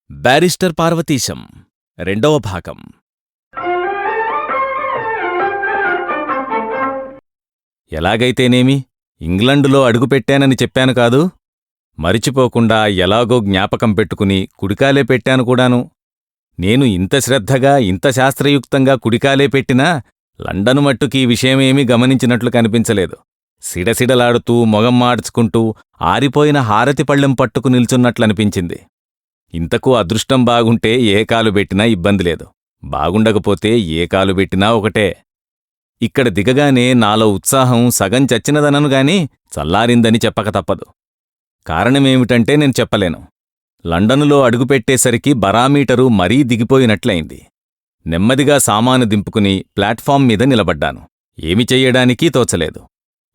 Barrister Parvateesam రెండవ భాగం. ఎలాగైతేనేమి, ఇంగ్లండులో అడుగుపెట్టానని చెప్పాను కాదు. మరిచిపోకుండా ఎలాగో జ్ఞాపకం పెట్టుకుని కుడికాలే పెట్టాను కూడాను. నేను ఇంత శ్రద్ధగా, ఇంత శాస్త్రయుక్తంగా కుడికాలే పెట్టినా లండను మట్టుకీ విషయమేమీ గమనించినట్లు కనిపించలేదు. సిడసిడలాడుతూ మొగం మాడ్చుకుంటూ ఆరిపోయిన హారతి పళ్ళెం పట్టుకు నిల్చున్నట్లనిపించింది. ఇంతకు అదృష్టం బాగుంటే ఏ కాలు పెట్టినా ఇబ్బందిలేదు, బాగుండకపోతే ఏ కాలు పెట్టినా ఒకటే. ఇక్కడ దిగగానే నాలో ఉత్సాహం సగం చచ్చినదననుగాని చల్లారిందని చెప్పక తప్పదు. కారణమేమిటంటే నేను చెప్పలేను. లండనులో అడుగుపెట్టేసరికి బరామీటరు మరీ దిగిపోయినట్లయింది. నెమ్మదిగా సామాను దింపుకుని ప్లాట్ఫామ్ మీద నిలబడ్డాను. ఏమి చెయ్యడానికీ తోచలేదు.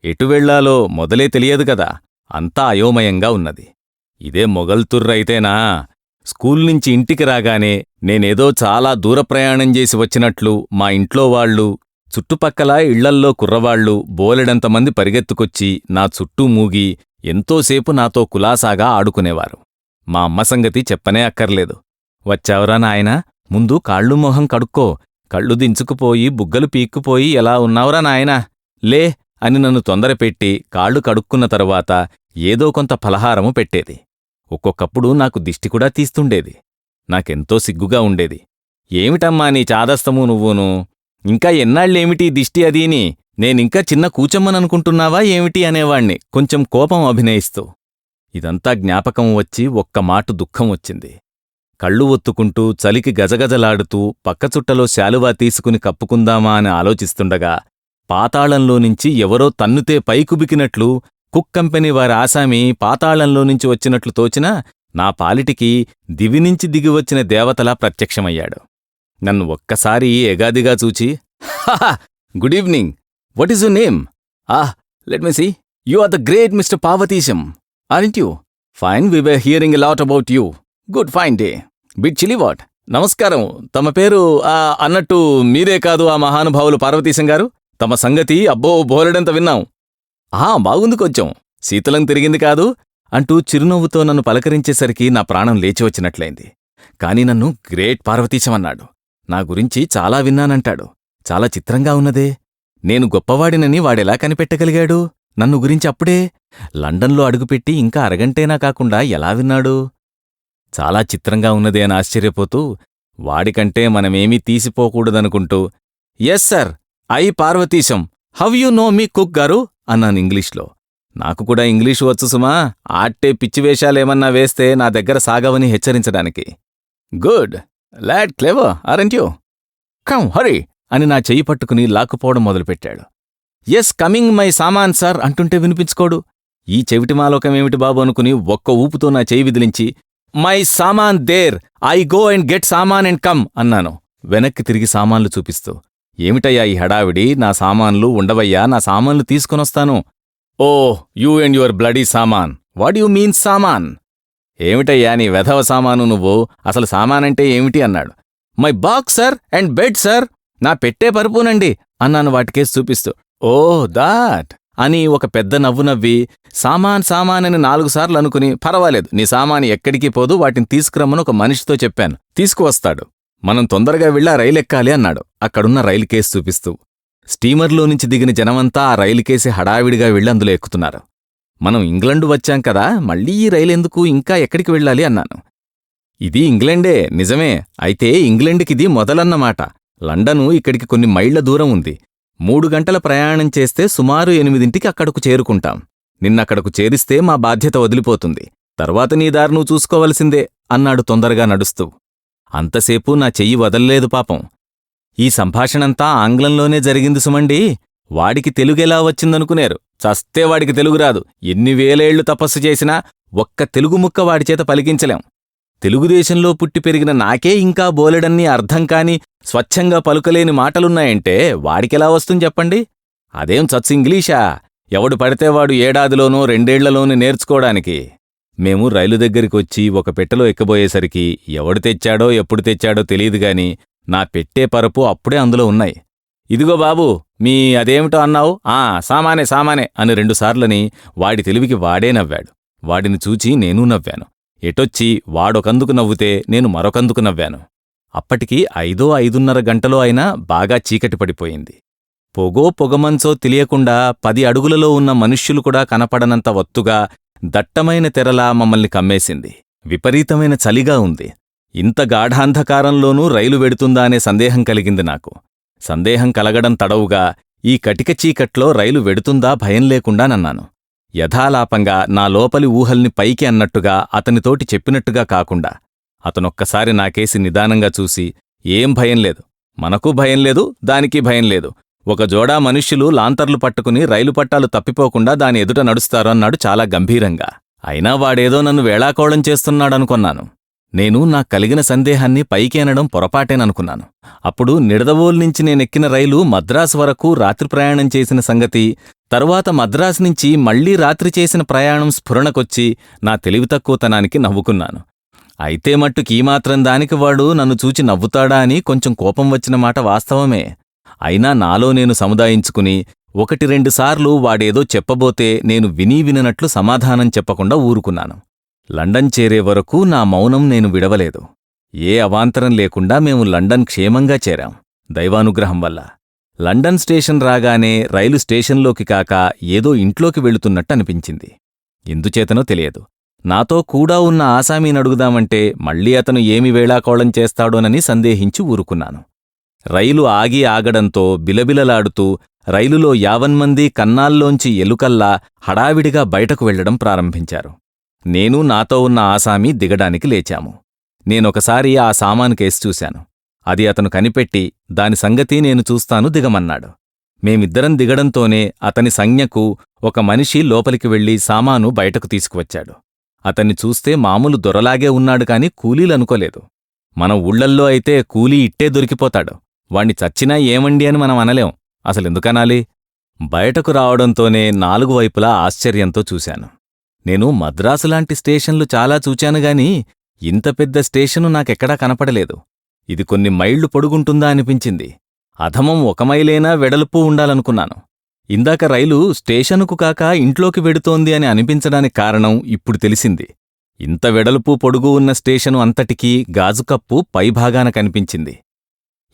ఎటు వెళ్లాలో మొదలే తెలియదు కదా, అంతా అయోమయంగా ఉన్నది. ఇదే మొగల్తుర్రైతేనా, స్కూల్ నుంచి ఇంటికి రాగానే నేనేదో చాలా దూర ప్రయాణం చేసి వచ్చినట్లు మా ఇంట్లో వాళ్ళు, చుట్టుపక్కల ఇళ్లల్లో కుర్రవాళ్లు బోలెడంతమంది పరిగెత్తుకొచ్చి నా చుట్టూ మూగి ఎంతోసేపు నాతో కులాసాగా ఆడుకునేవారు. మా అమ్మ సంగతి చెప్పనే అక్కర్లేదు. వచ్చావురా నాయనా, ముందు కాళ్ళు మొహం కడుక్కో, కళ్ళు దించుకుపోయి బుగ్గలు పీక్కుపోయి ఎలా ఉన్నావురా నాయనా, లే అని నన్ను తొందరపెట్టి కాళ్ళు కడుక్కున్న తరువాత ఏదో కొంత ఫలహారము పెట్టేది. ఒక్కొక్కప్పుడు నాకు దిష్టికూడా తీస్తుండేది. నాకెంతో సిగ్గుగా ఉండేది. ఏమిటమ్మా నీ చాదస్తము నువ్వును, ఇంకా ఎన్నాళ్ళేమిటి దిష్టి అదీని, నేనింకా చిన్న కూచమ్మననుకుంటున్నావా ఏమిటి అనేవాణ్ణి కొంచెం కోపం అభినయిస్తూ. ఇదంతా జ్ఞాపకం వచ్చి ఒక్కమాటు దుఃఖం వచ్చింది. కళ్ళు ఒత్తుకుంటూ చలికి గజగజలాడుతూ పక్కచుట్టలో శాలువా తీసుకుని కప్పుకుందామా అని ఆలోచిస్తుండగా పాతాళంలోనుంచి ఎవరో తన్నుతే పైకుబికినట్లు కుక్కంపెనీ వారి ఆసామి పాతాళంలోనుంచి వచ్చినట్లు తోచినా నా పాలిటికి దివినించి దిగివచ్చిన దేవతలా ప్రత్యక్షమయ్యాడు. నన్ను ఒక్కసారి ఎగాదిగా చూచి, "హాహా, good evening, what is your name? Let me see, you are the great mister Parvateesam, aren't you? Fine, we were hearing a lot about you. Good fine day. Bit chilly what? నమస్కారం, తమ పేరు అన్నట్టు మీరే కాదు ఆ మహానుభావులు పార్వతీశం గారు? తమ సంగతి అబ్బో బోలెడంత విన్నాం. బాగుంది, కొంచెం శీతలం తిరిగింది కాదు" అంటూ చిరునవ్వుతో నన్ను పలకరించేసరికి నా ప్రాణం లేచివచ్చినట్లయింది. కాని నన్ను గ్రేట్ పార్వతీశం అన్నాడు. నా గురించి చాలా విన్నానంటాడు. చాలా చిత్రంగా ఉన్నదే. నేను గొప్పవాడినని వాడెలా కనిపెట్టగలిగాడు నన్ను గురించి అప్పుడే? లండన్లో అడుగుపెట్టి ఇంకా అరగంటేనా కాకుండా ఎలా విన్నాడు? చాలా చిత్రంగా ఉన్నదే అని ఆశ్చర్యపోతూ, వాడికంటే మనమేమీ తీసిపోకూడదనుకుంటూ, "yes sir, I Parvateesam, how you know me Cook గారు" అన్నాను ఇంగ్లీష్లో. నాకు కూడా ఇంగ్లీషు వచ్చు సుమా, ఆట్టే పిచ్చివేషాలేమన్నా వేస్తే నా దగ్గర సాగవని హెచ్చరించడానికి. "Good lad, clever, aren't you? Come hurry" అని నా చెయ్యి పట్టుకుని లాక్కుపోవడం మొదలుపెట్టాడు. "ఎస్ కమింగ్ మై సామాన్ సార్" అంటుంటే వినిపించుకోడు. ఈ చెవిటి మాలోకమేమిటి బాబు అనుకుని ఒక్క ఊపుతో నా చెయ్యి విదిలించి, "my saman there, I go and get saman and come" అన్నాను వెనక్కి తిరిగి సామాన్లు చూపిస్తూ. "ఏమిటయ్యా ఈ హడావిడి, నా సామాన్లు ఉండవయ్యా, నా సామాన్లు తీసుకొనొస్తాను." "ఓ, యూ అండ్ యువర్ బ్లడీ సామాన్, వాట్ యూ మీన్ సామాన్? ఏమిటయ్యా నీ వెధవ సామాను నువ్వు, అసలు సామానంటే ఏమిటి" అన్నాడు. "My box sir and bed sir, నా పెట్టే పరుపునండి" అన్నాను వాటికేసి చూపిస్తూ. "ఓ దాట్" అని ఒక పెద్ద నవ్వు నవ్వి, సామాన్ సామాన్ అని 4 సార్లు అనుకుని, "పర్వాలేదు, నీ సామాను ఎక్కడికి పోదు, వాటిని తీసుకురమ్మని ఒక మనిషితో చెప్పాను, తీసుకువస్తాడు, మనం తొందరగా వెళ్ళి ఆ రైలెక్కాలి" అన్నాడు అక్కడున్న రైలుకేసి చూపిస్తూ. స్టీమర్లోనుంచి దిగిన జనమంతా ఆ రైలుకేసి హడావిడిగా వెళ్ళి అందులో ఎక్కుతున్నారు. "మనం ఇంగ్లండు వచ్చాం కదా, మళ్ళీ ఈ రైలెందుకు, ఇంకా ఎక్కడికి వెళ్ళాలి" అన్నాను. "ఇది ఇంగ్లండే నిజమే, అయితే ఇంగ్లండుకిది మొదలన్నమాట. లండను ఇక్కడికి కొన్ని మైళ్ల దూరం ఉంది. 3 గంటల ప్రయాణం చేస్తే సుమారు 8ంటికి అక్కడకు చేరుకుంటాం. నిన్నక్కడకు చేరిస్తే మా బాధ్యత వదిలిపోతుంది. తర్వాత నీ దారి నువ్వు చూసుకోవలసిందే" అన్నాడు తొందరగా నడుస్తూ. అంతసేపు నా చెయ్యి వదల్లేదు పాపం. ఈ సంభాషణంతా ఆంగ్లంలోనే జరిగింది సుమండి. వాడికి తెలుగెలా వచ్చిందనుకునేరు? చస్తే వాడికి తెలుగు రాదు. ఎన్ని వేలేళ్లు తపస్సు చేసినా ఒక్క తెలుగు ముక్క వాడిచేత పలికించలేం. తెలుగుదేశంలో పుట్టి పెరిగిన నాకే ఇంకా బోలెడన్ని అర్థం కాని, స్వచ్ఛంగా పలుకలేని మాటలున్నాయంటే వాడికెలా వస్తుంది చెప్పండి? అదేం చచ్చు ఇంగ్లీషా? ఎవడు పడితేవాడు ఏడాదిలోనో 2 ఏళ్లలోనూ నేర్చుకోవడానికి. మేము రైలు దగ్గరికొచ్చి ఒక పెట్టెలో ఎక్కబోయేసరికి ఎవడు తెచ్చాడో ఎప్పుడు తెచ్చాడో తెలియదుగాని నా పెట్టే పరుపు అప్పుడే అందులో ఉన్నాయి. "ఇదిగో బాబూ, మీ అదేమిటో అన్నావు?" సామానే సామానే" అని 2 సార్లని వాడి తెలివికి వాడే నవ్వాడు. వాడిని చూచి నేనూ నవ్వాను. ఎటొచ్చి వాడొకందుకు నవ్వుతే నేను మరొకందుకు నవ్వాను. అప్పటికి 5:30 గంటలో అయినా బాగా చీకటి పడిపోయింది. పొగమంచో తెలియకుండా 10 అడుగులలో ఉన్న మనుష్యులు కూడా కనపడనంత వత్తుగా దట్టమైన తెరలా మమ్మల్ని కమ్మేసింది. విపరీతమైన చలిగా ఉంది. ఇంత గాఢాంధకారంలోనూ రైలు వెడుతుందా అనే సందేహం కలిగింది నాకు. సందేహం కలగడం తడవుగా ఈ కటిక చీకట్లో రైలు వెడుతుందా భయం లేకుండా నన్నాను. యథాలాపంగా నా లోపలి ఊహల్ని పైకి అన్నట్టుగా అతనితోటి చెప్పినట్టుగా కాకుండా అతనొక్కసారి నాకేసి నిదానంగా చూసి, ఏం భయం లేదు, మనకూ భయం లేదు, దానికీ భయం లేదు. ఒక జోడా మనుష్యులు లాంతర్లు పట్టుకుని రైలు పట్టాలు తప్పిపోకుండా దాని ఎదుట నడుస్తారు అన్నాడు చాలా గంభీరంగా. అయినా వాడేదో నన్ను వేళాకోళం చేస్తున్నాడనుకొన్నాను. నేను నాకు కలిగిన సందేహాన్ని పైకి అనడం పొరపాటేననుకున్నాను. అప్పుడు నిడదవోలు నుంచి నేనెక్కిన రైలు మద్రాసు వరకు రాత్రి ప్రయాణం చేసిన సంగతి, తరువాత మద్రాసు నుంచి మళ్లీ రాత్రి చేసిన ప్రయాణం స్ఫురణకొచ్చి నా తెలివితక్కువతనానికి నవ్వుకున్నాను. అయితే మట్టుకీ మాత్రం దానికి వాడు నన్ను చూచి నవ్వుతాడా అని కొంచెం కోపం వచ్చిన మాట వాస్తవమే. అయినా నాలో నేను సముదాయించుకుని 1-2 సార్లు వాడేదో చెప్పబోతే నేను విననట్లు సమాధానం చెప్పకుండా ఊరుకున్నాను. లండన్ చేరే వరకు నా మౌనం నేను విడవలేదు. ఏ అవాంతరం లేకుండా మేము లండన్ క్షేమంగా చేరాం, దైవానుగ్రహం వల్ల. లండన్ స్టేషన్ రాగానే రైలు స్టేషన్లోకి కాక ఏదో ఇంట్లోకి వెళుతున్నట్టు అనిపించింది. ఎందుచేతనో తెలియదు. నాతో కూడా ఉన్న ఆసామీనడుగుదామంటే మళ్లీ అతను ఏమి వేళాకోళం చేస్తాడోనని సందేహించి ఊరుకున్నాను. రైలు ఆగడంతో బిలబిలలాడుతూ రైలులో 50 మంది కన్నాల్లోంచి ఎలుకల్లా హడావిడిగా బయటకు వెళ్లడం ప్రారంభించారు. నేను నాతో ఉన్న ఆసామీ దిగడానికి లేచాము. నేనొకసారి ఆ సామాను కేసి చూశాను. అది అతను కనిపెట్టి, దాని సంగతి నేను చూస్తాను, దిగమన్నాడు. మేమిద్దరం దిగడంతోనే అతని సంజ్ఞకు ఒక మనిషి లోపలికి వెళ్లి సామాను బయటకు తీసుకువచ్చాడు. అతన్ని చూస్తే మామూలు దొరలాగే ఉన్నాడు కాని కూలీలనుకోలేదు. మన ఊళ్లల్లో అయితే కూలీ ఇట్టే దొరికిపోతాడు. వాణ్ణి చచ్చినా ఏమండి అని మనం అనలేం. అసలెందుకనాలి? బయటకు రావడంతోనే 4 వైపులా ఆశ్చర్యంతో చూశాను. నేను మద్రాసులాంటి స్టేషన్లు చాలా చూచానుగాని ఇంత పెద్ద స్టేషను నాకెక్కడా కనపడలేదు. ఇది కొన్ని మైళ్లు పొడుగుంటుందా అనిపించింది. అధమం 1 మైలైనా వెడల్పు ఉండాలనుకున్నాను. ఇందాక రైలు స్టేషనుకు కాక ఇంట్లోకి వెడుతోంది అని అనిపించడానికి కారణం ఇప్పుడు తెలిసింది. ఇంత వెడల్పు పొడుగు ఉన్న స్టేషను అంతటికీ గాజుకప్పు పైభాగాన కనిపించింది.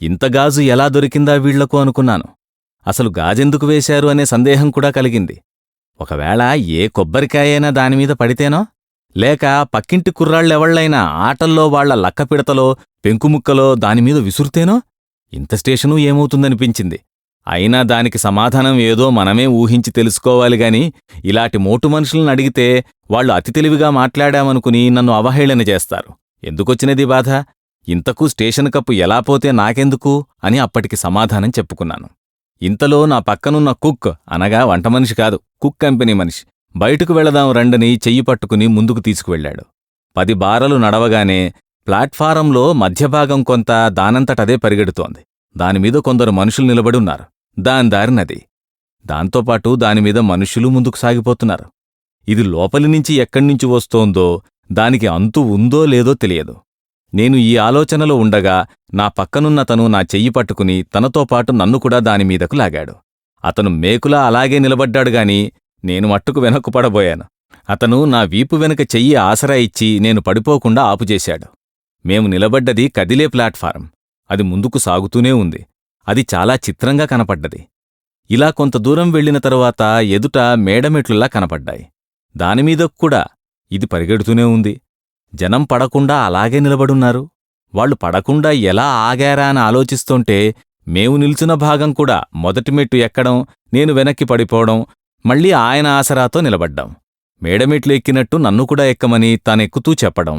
ఇంత గాజు ఎలా దొరికిందా వీళ్లకు అనుకున్నాను. అసలు గాజెందుకు వేశారు అనే సందేహం కూడా కలిగింది. ఒకవేళ ఏ కొబ్బరికాయైనా దానిమీద పడితేనో, లేక పక్కింటి కుర్రాళ్ళెవళ్లైనా ఆటల్లో వాళ్ల లక్కపిడతలో పెంకుముక్కలో దానిమీద విసురుతేనో ఇంత స్టేషను ఏమవుతుందనిపించింది. అయినా దానికి సమాధానం ఏదో మనమే ఊహించి తెలుసుకోవాలిగాని ఇలాంటి మోటు మనుషులను అడిగితే వాళ్లు అతి తెలివిగా మాట్లాడామనుకుని నన్ను అవహేళన చేస్తారు. ఎందుకొచ్చినది బాధ? ఇంతకూ స్టేషన్ కప్పు ఎలా పోతే నాకెందుకు అని అప్పటికి సమాధానం చెప్పుకున్నాను. ఇంతలో నా పక్కనున్న కుక్, అనగా వంటమనిషి కాదు, కుక్ కంపెనీ మనిషి, బయటకు వెళదాం రండని చెయ్యి పట్టుకుని ముందుకు తీసుకువెళ్లాడు. 10 బారలు నడవగానే ప్లాట్ఫారంలో మధ్యభాగం కొంత దానంతటదే పరిగెడుతోంది. దానిమీద కొందరు మనుషులు నిలబడున్నారు. దారినది. దాంతోపాటు దానిమీద మనుష్యులు ముందుకు సాగిపోతున్నారు. ఇది లోపలినుంచి ఎక్కడ్నుంచి వస్తోందో, దానికి అంతు ఉందో లేదో తెలియదు. నేను ఈ ఆలోచనలో ఉండగా నా పక్కనున్నతను నా చెయ్యి పట్టుకుని తనతో పాటు నన్ను కూడా దానిమీదకు లాగాడు. అతను మేకులా అలాగే నిలబడ్డాడుగాని నేను మట్టుకు వెనక్కు పడబోయాను. అతను నా వీపు వెనుక చెయ్యి ఆసరా ఇచ్చి నేను పడిపోకుండా ఆపుచేశాడు. మేము నిలబడ్డది కదిలే ప్లాట్ఫారం. అది ముందుకు సాగుతూనే ఉంది. అది చాలా చిత్రంగా కనపడ్డది. ఇలా కొంత దూరం వెళ్లిన తరువాత ఎదుట మేడమెట్లులా కనపడ్డాయి. దానిమీదకు కూడా ఇది పరిగెడుతూనే ఉంది. జనం పడకుండా అలాగే నిలబడున్నారు. వాళ్లు పడకుండా ఎలా ఆగారా అని ఆలోచిస్తుంటే మేము నిల్చున్న భాగం కూడా మొదటి మెట్టు ఎక్కడం, నేను వెనక్కి పడిపోవడం, మళ్లీ ఆయన ఆసరాతో నిలబడ్డాం. మేడమెట్లు ఎక్కినట్టు నన్ను కూడా ఎక్కమని తానెక్కుతూ చెప్పడం.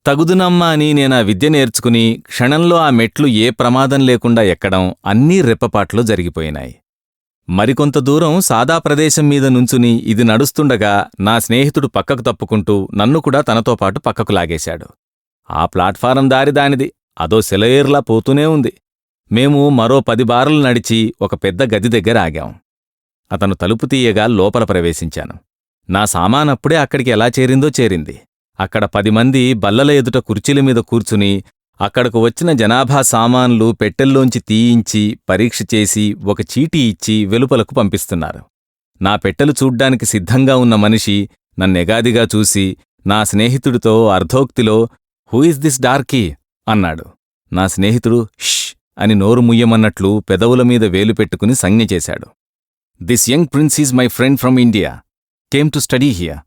తగుదునమ్మా అని నేనా విద్య నేర్చుకుని క్షణంలో ఆ మెట్లు ఏ ప్రమాదం లేకుండా ఎక్కడం అన్నీ రెప్పపాట్లో జరిగిపోయినాయి. మరికొంత దూరం సాదా ప్రదేశం మీద నుంచుని ఇది నడుస్తుండగా నా స్నేహితుడు పక్కకు తప్పుకుంటూ నన్ను కూడా తనతో పాటు పక్కకు లాగేశాడు. ఆ ప్లాట్ఫారం దారిదానిది, అదో సెలయేర్లా పోతూనే ఉంది. మేము మరో 10 బారలు నడిచి ఒక పెద్ద గది దగ్గర ఆగాం. అతను తలుపు తీయగా లోపల ప్రవేశించాను. నా సామానప్పుడే అక్కడికి ఎలా చేరిందో చేరింది. అక్కడ 10 మంది బల్లల ఎదుట కుర్చీల మీద కూర్చుని అక్కడకు వచ్చిన జనాభా సామాన్లు పెట్టెల్లోంచి తీయించి పరీక్ష చేసి ఒక చీటీ ఇచ్చి వెలుపలకు పంపిస్తున్నారు. నా పెట్టెలు చూడ్డానికి సిద్ధంగా ఉన్న మనిషి నన్నెగాదిగా చూసి నా స్నేహితుడితో అర్ధోక్తిలో హూ ఇస్ దిస్ డార్కీ అన్నాడు. నా స్నేహితుడు ష్ అని నోరు ముయ్యమన్నట్లు పెదవుల మీద వేలు పెట్టుకుని సంజ్ఞ చేశాడు. This young prince is my friend from India, came to study here.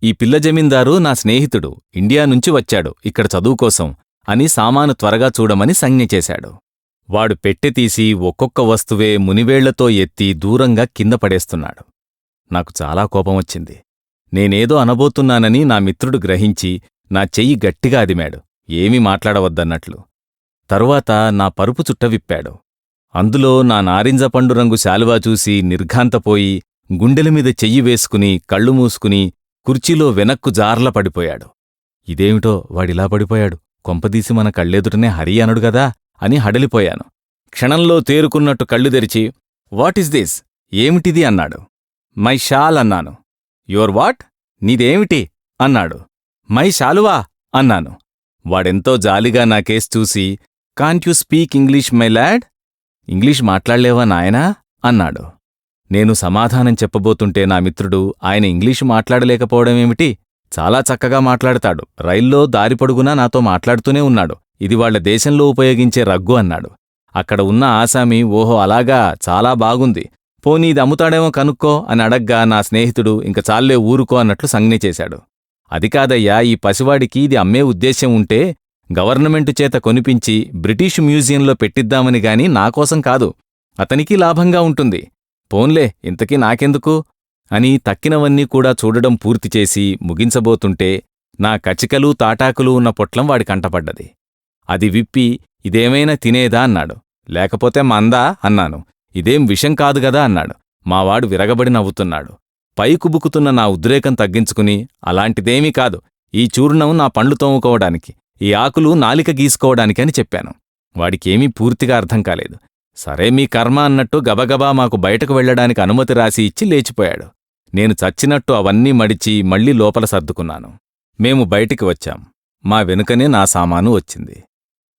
ఈ పిల్ల జమీందారు నా స్నేహితుడు, ఇండియా నుంచి వచ్చాడు ఇక్కడ చదువుకోసం అని సామాను త్వరగా చూడమని సంజ్ఞ చేశాడు. వాడు పెట్టె తీసి ఒక్కొక్క వస్తువే మునివేళ్లతో ఎత్తి దూరంగా కింద పడేస్తున్నాడు. నాకు చాలా కోపమొచ్చింది. నేనేదో అనబోతున్నానని నా మిత్రుడు గ్రహించి నా చెయ్యి గట్టిగా అదిమాడు, ఏమీ మాట్లాడవద్దన్నట్లు. తరువాత నా పరుపు చుట్ట విప్పాడు. అందులో నా నారింజ పండు రంగు శాలువా చూసి నిర్ఘాంతపోయి గుండెలమీద చెయ్యి వేసుకుని కళ్ళు మూసుకుని కుర్చీలో వెనక్కు జార్ల పడిపోయాడు. ఇదేమిటో వాడిలా పడిపోయాడు, కొంపదీసి మన కళ్ళెదుటనే హరి అనుడుగదా అని హడలిపోయాను. క్షణంలో తేరుకున్నట్టు కళ్ళు తెరిచి వాట్ ఈస్ దిస్, ఏమిటిది అన్నాడు. మై షాల్ అన్నాను. యువర్ వాట్, నీదేమిటి అన్నాడు. మై శాలువా అన్నాను. వాడెంతో జాలిగా నా కేసు చూసి can't you speak English my lad, English మాట్లాడలేవా నాయనా అన్నాడు. నేను సమాధానం చెప్పబోతుంటే నా మిత్రుడు ఆయన ఇంగ్లీషు మాట్లాడలేకపోవడమేమిటి, చాలా చక్కగా మాట్లాడతాడు, రైల్లో దారిపొడుగునా నాతో మాట్లాడుతూనే ఉన్నాడు, ఇది వాళ్ల దేశంలో ఉపయోగించే రగ్గు అన్నాడు. అక్కడ ఉన్న ఆసామి ఓహో అలాగా, చాలా బాగుంది, పోనీ ఇది అమ్ముతాడేమో కనుక్కో అని అడగ్గా నా స్నేహితుడు ఇంక చాలే ఊరుకో అన్నట్లు సంజ్ఞ చేశాడు. అది కాదయ్యా, ఈ పసివాడికి ఇది అమ్మే ఉద్దేశ్యం ఉంటే గవర్నమెంటు చేత కొనిపించి బ్రిటిషు మ్యూజియంలో పెట్టిద్దామని గాని నాకోసం కాదు, అతనికి లాభంగా ఉంటుంది. పోన్లే ఇంతకీ నాకెందుకు అని తక్కినవన్నీ కూడా చూడడం పూర్తిచేసి ముగించబోతుంటే నా కచికలు తాటాకులు ఉన్న పొట్లం వాడి కంటపడ్డది. అది విప్పి ఇదేమైనా తినేదా అన్నాడు. లేకపోతే మందా అన్నాను. ఇదేం విషం కాదుగదా అన్నాడు. మావాడు విరగబడి నవ్వుతున్నాడు. పై కుబుకుతున్న నా ఉద్రేకం తగ్గించుకుని అలాంటిదేమీ కాదు, ఈ చూర్ణం నా పండ్లు తోముకోవడానికి, ఈ ఆకులు నాలిక గీసుకోవడానికి అని చెప్పాను. వాడికేమీ పూర్తిగా అర్థం కాలేదు. సరే మీ కర్మ అన్నట్టు గబగబా మాకు బయటకు వెళ్లడానికి అనుమతి రాసి ఇచ్చి లేచిపోయాడు. నేను చచ్చినట్టు అవన్నీ మడిచి మళ్లీ లోపల సర్దుకున్నాను. మేము బయటికి వచ్చాం. మా వెనుకనే నా సామాను వచ్చింది.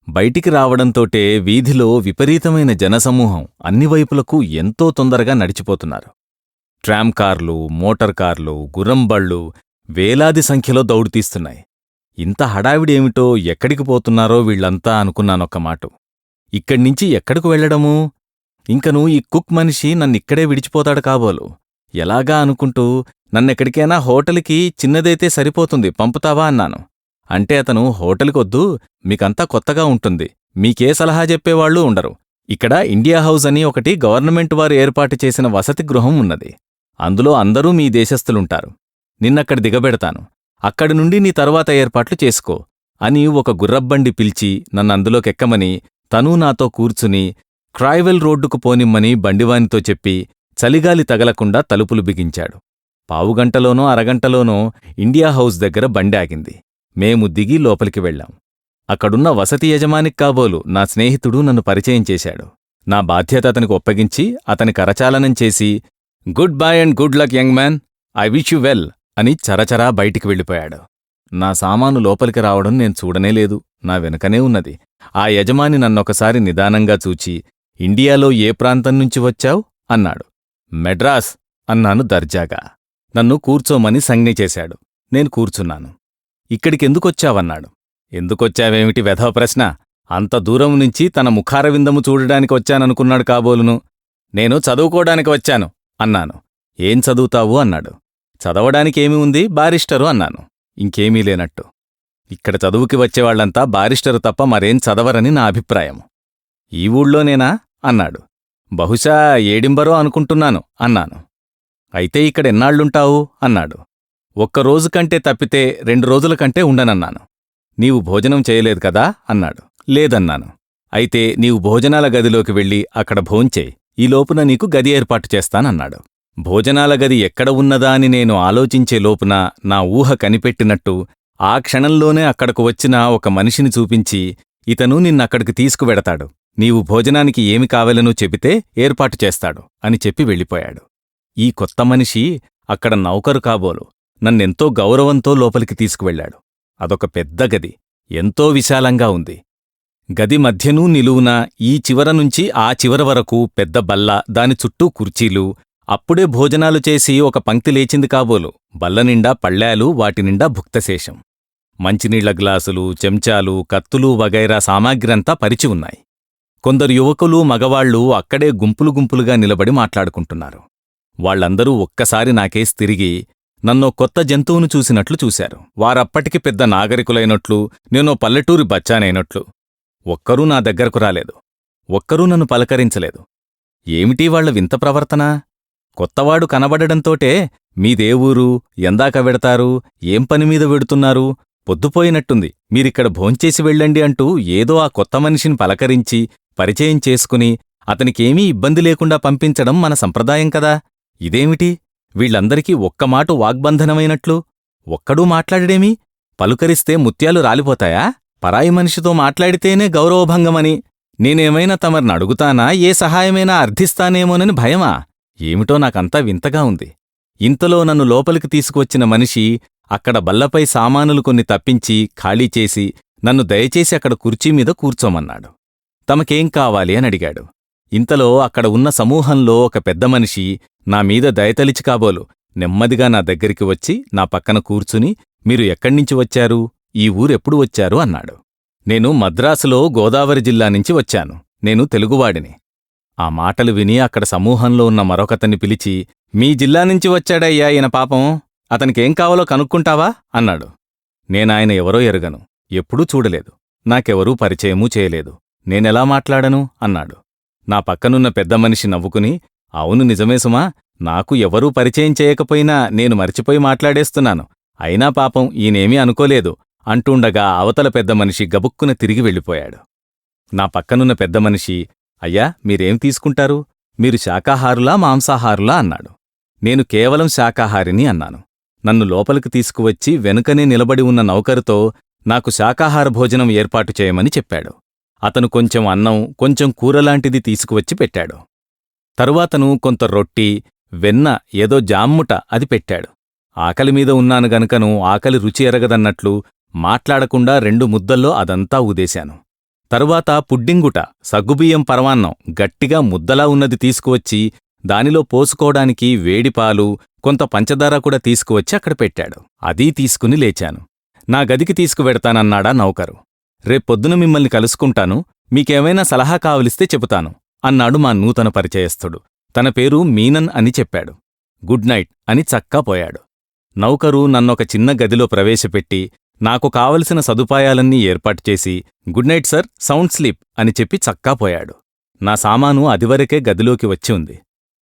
బయటికి రావడంతోటే వీధిలో విపరీతమైన జనసమూహం అన్ని వైపులకు ఎంతో తొందరగా నడిచిపోతున్నారు. ట్రామ్ కార్లు, మోటార్ కార్లు, గుర్రంబళ్ళు వేలాది సంఖ్యలో దౌడుతీస్తున్నాయి. ఇంత హడావిడేమిటో, ఎక్కడికి పోతున్నారో వీళ్లంతా అనుకున్నానొక్క మాట. ఇక్కడ్నించి ఎక్కడికి వెళ్లడము? ఇంకను ఈ కుక్ మనిషి నన్నిక్కడే విడిచిపోతాడు కాబోలు. ఎలాగా అనుకుంటూ నన్నెక్కడికైనా హోటల్కి చిన్నదైతే సరిపోతుంది పంపుతావా అన్నాను. అంటే అతను హోటల్కొద్దు, మీకంతా కొత్తగా ఉంటుంది, మీకే సలహా చెప్పేవాళ్లూ ఉండరు. ఇక్కడ ఇండియా హౌస్ అని ఒకటి గవర్నమెంట్ వారు ఏర్పాటు చేసిన వసతి గృహం ఉన్నది. అందులో అందరూ మీ దేశస్థులుంటారు. నిన్నక్కడ దిగబెడతాను, అక్కడి నుండి నీ తరువాత ఏర్పాట్లు చేసుకో అని ఒక గుర్రబ్బండి పిలిచి నన్నందులోకెక్కమని తనూ నాతో కూర్చుని క్రాయ్వెల్ రోడ్డుకు పోనిమ్మని బండివానితో చెప్పి చలిగాలి తగలకుండా తలుపులు బిగించాడు. పావుగంటలోనో అరగంటలోనో ఇండియా హౌస్ దగ్గర బండి ఆగింది. మేము దిగి లోపలికి వెళ్ళాం. అక్కడున్న వసతి యజమానికి కాబోలు నా స్నేహితుడు నన్ను పరిచయం చేశాడు. నా బాధ్యత అతనికి ఒప్పగించి అతని కరచాలనం చేసి good bye and good luck young man, I wish you well అని చరచరా బయటికి వెళ్ళిపోయాడు. నా సామాను లోపలికి రావడం నేను చూడనేలేదు, నా వెనుకనే ఉన్నది. ఆ యజమాని నన్నొకసారి నిదానంగా చూచి ఇండియాలో ఏ ప్రాంతం నుంచి వచ్చావ్ అన్నాడు. మెడ్రాస్ అన్నాను దర్జాగా. నన్ను కూర్చోమని సంజ్ఞ చేశాడు. నేను కూర్చున్నాను. ఇక్కడికెందుకొచ్చావన్నాడు. ఎందుకొచ్చావేమిటి వెధవ ప్రశ్న, అంత దూరం నుంచి తన ముఖారవిందము చూడడానికి వచ్చాననుకున్నాడు కాబోలును. నేను చదువుకోవడానికి వచ్చాను అన్నాను. ఏం చదువుతావు అన్నాడు. చదవడానికేమీ ఉంది, బారిస్టరు అన్నాను. ఇంకేమీ లేనట్టు. ఇక్కడ చదువుకి వచ్చేవాళ్లంతా బారిస్టరు తప్ప మరేం చదవరని నా అభిప్రాయము. ఈ ఊళ్ళోనేనా అన్నాడు. బహుశా ఏడింబరో అనుకుంటున్నాను అన్నాను. అయితే ఇక్కడెన్నాళ్లుంటావు అన్నాడు. ఒక్కరోజు కంటే తప్పితే 2 రోజుల కంటే ఉండనన్నాను. నీవు భోజనం చేయలేదు కదా అన్నాడు. లేదన్నాను. అయితే నీవు భోజనాల గదిలోకి వెళ్ళి అక్కడ భోంచేయి, ఈలోపున నీకు గది ఏర్పాటు చేస్తానన్నాడు. భోజనాల గది ఎక్కడ ఉన్నదా అని నేను ఆలోచించే లోపున నా ఊహ కనిపెట్టినట్టు ఆ క్షణంలోనే అక్కడకు వచ్చిన ఒక మనిషిని చూపించి ఇతను నిన్నక్కడికి తీసుకువెడతాడు, నీవు భోజనానికి ఏమి కావాలనో చెబితే ఏర్పాటు చేస్తాడు అని చెప్పి వెళ్ళిపోయాడు. ఈ కొత్త మనిషి అక్కడ నౌకరు కాబోలు నన్నెంతో గౌరవంతో లోపలికి తీసుకువెళ్లాడు. అదొక పెద్ద గది, ఎంతో విశాలంగా ఉంది. గది మధ్యనూ నిలువునా ఈ చివర నుంచి ఆ చివర వరకు పెద్ద బల్ల, దాని చుట్టూ కుర్చీలు, అప్పుడే భోజనాలు చేసి ఒక పంక్తి లేచింది కాబోలు. బల్లనిండా పళ్ళాలు, వాటినిండా భుక్తశేషం. మంచినీళ్ల గ్లాసులు, చెంచాలు, కత్తులు వగైరా సామాగ్రంతా పరిచి ఉన్నాయి. కొందరు యువకులు, మగవాళ్లు అక్కడే గుంపులు గుంపులుగా నిలబడి మాట్లాడుకుంటున్నారు. వాళ్లందరూ ఒక్కసారి నాకేసి తిరిగి నన్నో కొత్త జంతువును చూసినట్లు చూశారు. వారప్పటికి పెద్ద నాగరికులైనట్లు, నేనో పల్లెటూరి బచ్చానైనట్లు. ఒక్కరూ నా దగ్గరకు రాలేదు. ఒక్కరూ నన్ను పలకరించలేదు. ఏమిటీ వాళ్ల వింత ప్రవర్తన? కొత్తవాడు కనబడడంతోటే మీదేవూరు, ఎందాక వెడతారు, ఏం పనిమీద వెడుతున్నారు, పొద్దుపోయినట్టుంది, మీరిక్కడ భోంచేసి వెళ్ళండి అంటూ ఏదో ఆ కొత్త మనిషిని పలకరించి పరిచయం చేసుకుని అతనికేమీ ఇబ్బంది లేకుండా పంపించడం మన సంప్రదాయం కదా. ఇదేమిటి, వీళ్లందరికీ ఒక్కమాటు వాగ్బంధనమైనట్లు? ఒక్కడూ మాట్లాడడేమీ? పలుకరిస్తే ముత్యాలు రాలిపోతాయా? పరాయి మనిషితో మాట్లాడితేనే గౌరవభంగమని నేనేమైనా తమరిని అడుగుతానా? ఏ సహాయమైనా అర్థిస్తానేమోనని భయమా? ఏమిటో నాకంతా వింతగా ఉంది. ఇంతలో నన్ను లోపలికి తీసుకువచ్చిన మనిషి అక్కడ బల్లపై సామానులు కొన్ని తప్పించి ఖాళీ చేసి నన్ను దయచేసి అక్కడ కుర్చీమీద కూర్చోమన్నాడు. తమకేం కావాలి అని అడిగాడు. ఇంతలో అక్కడ ఉన్న సమూహంలో ఒక పెద్ద మనిషి నామీద దయతలిచి కాబోలు నెమ్మదిగా నా దగ్గరికి వచ్చి నా పక్కన కూర్చుని, మీరు ఎక్కడ్నించి వచ్చారు, ఈ ఊరెప్పుడు వచ్చారు అన్నాడు. నేను మద్రాసులో గోదావరి జిల్లా నుంచి వచ్చాను. నేను తెలుగువాడిని. ఆ మాటలు విని అక్కడ సమూహంలో ఉన్న మరొకతన్ని పిలిచి, మీ జిల్లా నుంచి వచ్చాడయ్యా ఈయన పాపం, అతనికేం కావాలో కనుక్కుంటావా అన్నాడు. నేనాయన ఎవరో ఎరుగను, ఎప్పుడూ చూడలేదు, నాకెవరూ పరిచయమూ చేయలేదు, నేనెలా మాట్లాడను అన్నాడు. నా పక్కనున్న పెద్ద మనిషి నవ్వుకుని, అవును నిజమే సుమా, నాకు ఎవరూ పరిచయం చేయకపోయినా నేను మరిచిపోయి మాట్లాడేస్తున్నాను, అయినా పాపం ఈయనేమీ అనుకోలేదు అంటుండగా అవతల పెద్ద మనిషి గబుక్కున తిరిగి వెళ్ళిపోయాడు. నా పక్కనున్న పెద్ద మనిషి, అయ్యా మీరేం తీసుకుంటారు, మీరు శాకాహారులా మాంసాహారులా అన్నాడు. నేను కేవలం శాకాహారిని అన్నాను. నన్ను లోపలికి తీసుకువచ్చి వెనుకనే నిలబడి ఉన్న నౌకరుతో నాకు శాకాహార భోజనం ఏర్పాటు చేయమని చెప్పాడు. అతను కొంచెం అన్నం, కొంచెం కూరలాంటిది తీసుకువచ్చి పెట్టాడు. తరువాతను కొంత రొట్టి, వెన్న, ఏదో జామ్ముట అది పెట్టాడు. ఆకలిమీద ఉన్నాను గనుకను ఆకలి రుచి ఎరగదన్నట్లు మాట్లాడకుండా 2 ముద్దల్లో అదంతా ఊదేశాను. తరువాత పుడ్డింగుట, సగ్గుబియ్యం పరమాన్నం గట్టిగా ముద్దలా ఉన్నది తీసుకువచ్చి దానిలో పోసుకోవడానికి వేడిపాలు, కొంత పంచదార కూడా తీసుకువచ్చి అక్కడ పెట్టాడు. అదీ తీసుకుని లేచాను. నా గదికి తీసుకువెడతానన్నాడా నౌకరు. రేపొద్దున మిమ్మల్ని కలుసుకుంటాను, మీకేమైనా సలహా కావలిస్తే చెబుతాను అన్నాడు మా నూతన పరిచయస్థుడు. తన పేరు మీనన్ అని చెప్పాడు. గుడ్ నైట్ అని చక్కా పోయాడు. నౌకరు నన్నొక చిన్న గదిలో ప్రవేశపెట్టి నాకు కావలసిన సదుపాయాలన్నీ ఏర్పాటు చేసి good night sir, sound sleep అని చెప్పి చక్కా పోయాడు. నా సామాను అదివరకే గదిలోకి వచ్చి ఉంది.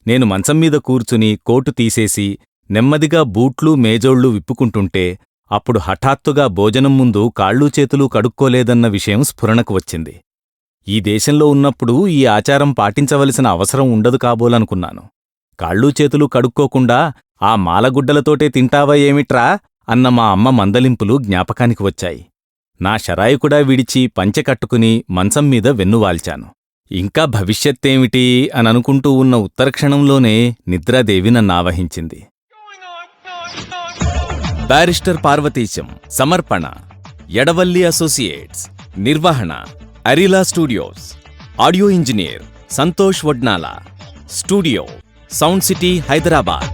నేను మంచం మీద కూర్చుని కోటు తీసేసి నెమ్మదిగా బూట్లు, మేజోళ్లు విప్పుకుంటుంటే అప్పుడు హఠాత్తుగా భోజనం ముందు కాళ్ళూ చేతులూ కడుక్కోలేదన్న విషయం స్ఫురణకు వచ్చింది. ఈ దేశంలో ఉన్నప్పుడు ఈ ఆచారం పాటించవలసిన అవసరం ఉండదు కాబోలనుకున్నాను. కాళ్ళూ చేతులూ కడుక్కోకుండా ఆ మాలగుడ్డలతోటే తింటావా ఏమిట్రా అన్న మా అమ్మ మందలింపులు జ్ఞాపకానికి వచ్చాయి. నా షరాయి కూడా విడిచి పంచె కట్టుకుని మంచం మీద వెన్నువాల్చాను. ఇంకా భవిష్యత్తేమిటి అననుకుంటూ ఉన్న ఉత్తరక్షణంలోనే నిద్రాదేవి నన్నావహించింది. బ్యారిస్టర్ పార్వతీశం. సమర్పణ ఎడవల్లి అసోసియేట్స్. నిర్వహణ Arila studios. Audio engineer Santosh Vadnala. Studio sound city Hyderabad.